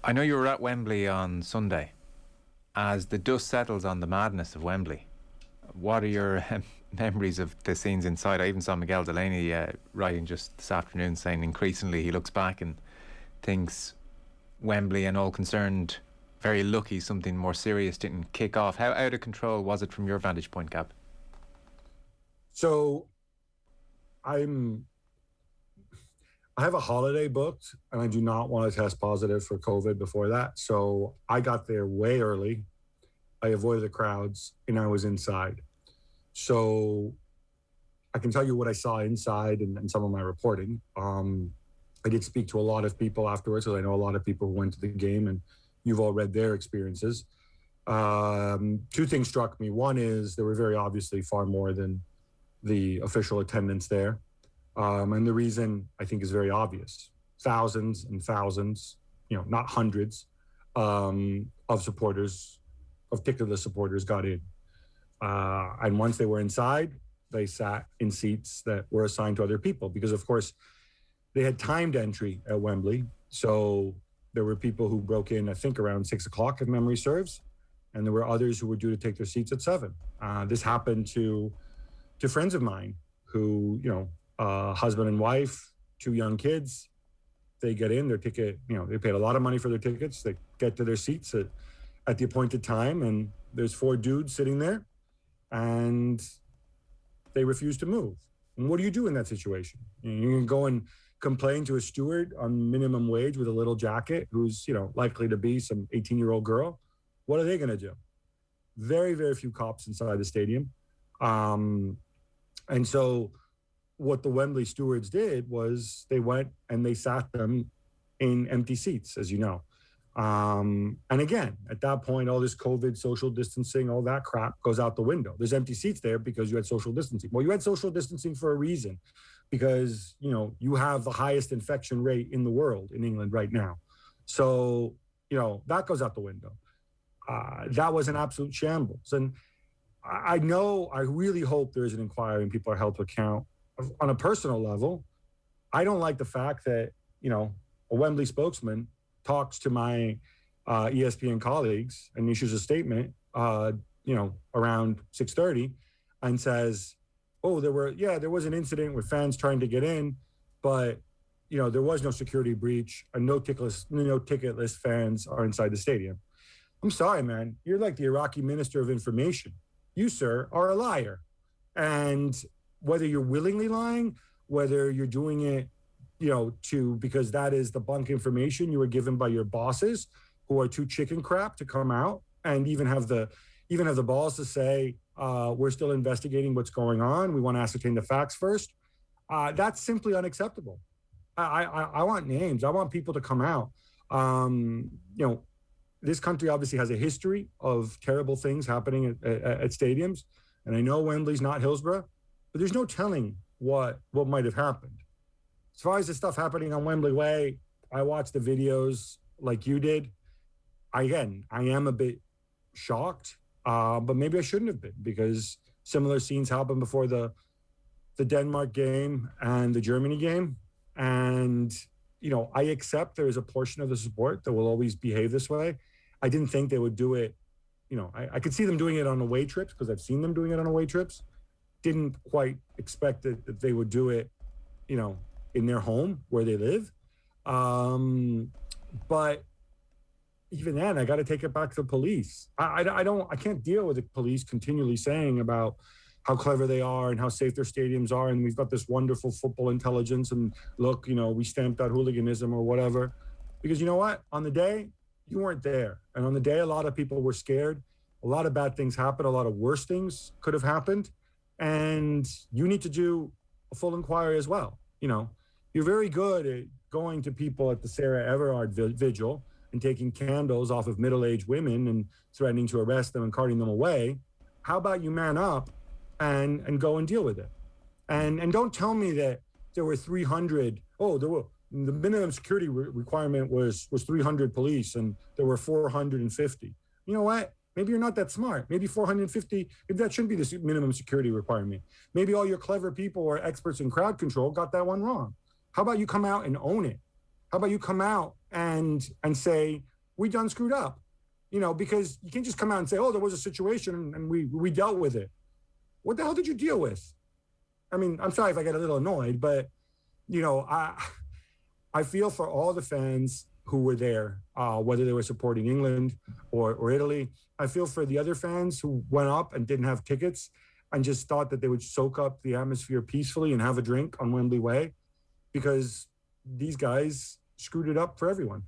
I know you were at Wembley on Sunday. As the dust settles on the madness of Wembley, what are your memories of the scenes inside? I even saw Miguel Delaney writing just this afternoon saying increasingly he looks back and thinks Wembley and all concerned very lucky something more serious didn't kick off. How out of control was it from your vantage point, Gab? So I have a holiday booked and I do not want to test positive for COVID before that. So I got there way early. I avoided the crowds and I was inside. So I can tell you what I saw inside and some of my reporting. I did speak to a lot of people afterwards, because I know a lot of people who went to the game and you've all read their experiences. Two things struck me. One is there were very obviously far more than the official attendance there. And the reason I think is very obvious. Thousands and thousands, not hundreds, of supporters, of ticketless supporters got in. And once they were inside, they sat in seats that were assigned to other people because, of course, they had timed entry at Wembley. So there were people who broke in, I think, around 6 o'clock, if memory serves. And there were others who were due to take their seats at 7. This happened to friends of mine who, husband and wife, 2 young kids. They get in their ticket, they paid a lot of money for their tickets. They get to their seats at the appointed time, and there's 4 dudes sitting there, and they refuse to move. And what do you do in that situation? You can go and complain to a steward on minimum wage with a little jacket who's, likely to be some 18-year-old girl. What are they going to do? Very, very few cops inside the stadium. And so what the Wembley stewards did was they went and they sat them in empty seats, as you know. And again, at that point, all this COVID, social distancing, all that crap goes out the window. There's empty seats there because you had social distancing. Well, you had social distancing for a reason, because, you have the highest infection rate in the world in England right now. So, that goes out the window. That was an absolute shambles. And I really hope there is an inquiry and people are held to account. On a personal level, I don't like the fact that, a Wembley spokesman talks to my ESPN colleagues and issues a statement, around 6:30 and says, oh, there was an incident with fans trying to get in, but, there was no security breach and no ticketless fans are inside the stadium. I'm sorry, man. You're like the Iraqi Minister of Information. You, sir, are a liar. And whether you're willingly lying, whether you're doing it, because that is the bunk information you were given by your bosses who are too chicken crap to come out and even have the balls to say, we're still investigating what's going on. We want to ascertain the facts first. That's simply unacceptable. I want names. I want people to come out. This country obviously has a history of terrible things happening at stadiums. And I know Wembley's not Hillsborough, but there's no telling what might have happened. As far as the stuff happening on Wembley Way, I watched the videos like you did. I am a bit shocked, but maybe I shouldn't have been, because similar scenes happened before the Denmark game and the Germany game. And, I accept there is a portion of the support that will always behave this way. I didn't think they would do it. I could see them doing it on away trips because I've seen them doing it on away trips. Didn't quite expect that they would do it, in their home where they live. But even then, I got to take it back to the police. I can't deal with the police continually saying about how clever they are and how safe their stadiums are. And we've got this wonderful football intelligence. And look, we stamped out hooliganism or whatever. Because you know what? On the day, you weren't there. And on the day, a lot of people were scared. A lot of bad things happened. A lot of worse things could have happened. And you need to do a full inquiry as well. You're very good at going to people at the Sarah Everard vigil and taking candles off of middle-aged women and threatening to arrest them and carting them away. How about you man up and go and deal with it? And don't tell me that there were 300. The minimum security requirement was 300 police and there were 450. You know what? Maybe you're not that smart. Maybe 450, maybe that shouldn't be the minimum security requirement. Maybe all your clever people or experts in crowd control got that one wrong. How about you come out and own it? How about you come out and say, we done screwed up, because you can't just come out and say, oh, there was a situation and we dealt with it. What the hell did you deal with? I mean, I'm sorry if I get a little annoyed, but, I feel for all the fans who were there, whether they were supporting England or Italy. I feel for the other fans who went up and didn't have tickets and just thought that they would soak up the atmosphere peacefully and have a drink on Wembley Way, because these guys screwed it up for everyone.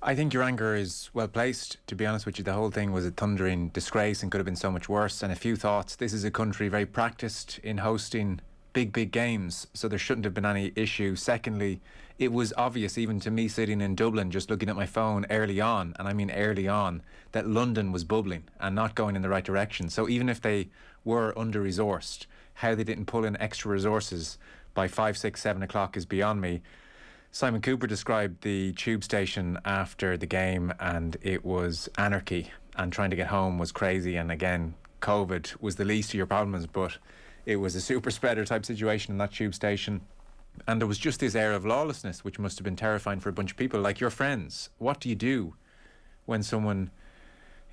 I think your anger is well placed, to be honest with you. The whole thing was a thundering disgrace and could have been so much worse. And a few thoughts. This is a country very practiced in hosting big games, so there shouldn't have been any issue. Secondly, it was obvious, even to me sitting in Dublin, just looking at my phone early on, and I mean early on, that London was bubbling and not going in the right direction. So even if they were under-resourced, how they didn't pull in extra resources by 5, 6, 7 o'clock is beyond me. Simon Cooper described the tube station after the game, and it was anarchy, and trying to get home was crazy. And again, COVID was the least of your problems, but it was a super spreader type situation in that tube station. And there was just this air of lawlessness, which must have been terrifying for a bunch of people, like your friends. What do you do when someone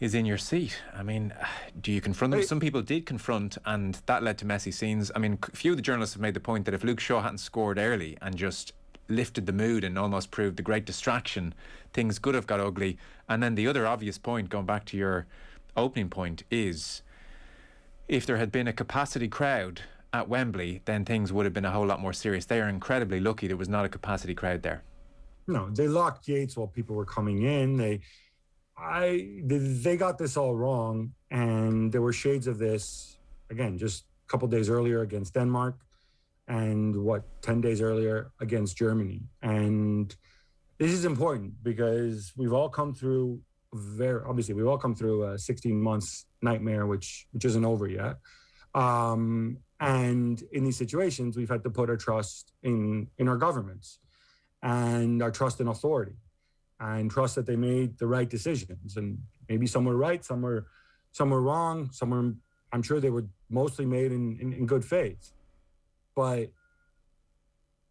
is in your seat? I mean, do you confront them? Some people did confront, and that led to messy scenes. I mean, a few of the journalists have made the point that if Luke Shaw hadn't scored early and just lifted the mood and almost proved the great distraction, things could have got ugly. And then the other obvious point, going back to your opening point, is if there had been a capacity crowd at Wembley, then things would have been a whole lot more serious. They are incredibly lucky there was not a capacity crowd there. No, they locked gates while people were coming in. They got this all wrong, and there were shades of this, again, just a couple days earlier against Denmark, and 10 days earlier against Germany. And this is important because we've all come through a 16 months nightmare, which isn't over yet. And in these situations, we've had to put our trust in our governments and our trust in authority, and trust that they made the right decisions. And maybe some were right, some were wrong, I'm sure they were mostly made in good faith. But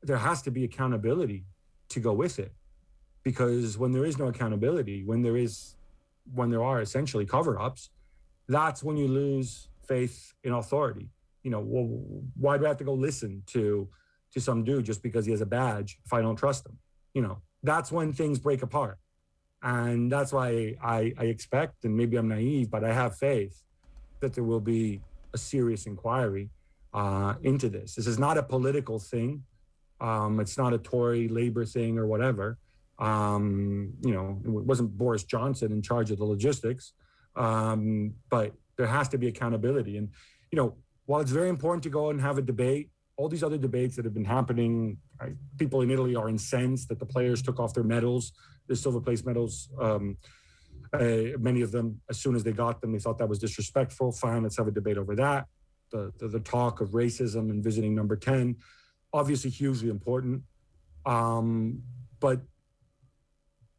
there has to be accountability to go with it, because when there is no accountability, when there are essentially cover-ups, that's when you lose faith in authority. Why do I have to go listen to some dude just because he has a badge if I don't trust him? That's when things break apart. And that's why I expect, and maybe I'm naive, but I have faith that there will be a serious inquiry into this. This is not a political thing. It's not a Tory Labour thing or whatever. It wasn't Boris Johnson in charge of the logistics, but there has to be accountability. And, while it's very important to go and have a debate, all these other debates that have been happening, right? People in Italy are incensed that the players took off their medals, their silver place medals. Many of them, as soon as they got them, they thought that was disrespectful. Fine, let's have a debate over that. The talk of racism and visiting number 10, obviously hugely important. But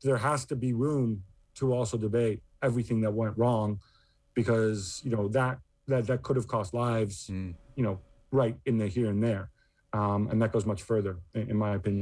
there has to be room to also debate everything that went wrong, because, that could have cost lives, right in the here and there. And that goes much further, in my opinion.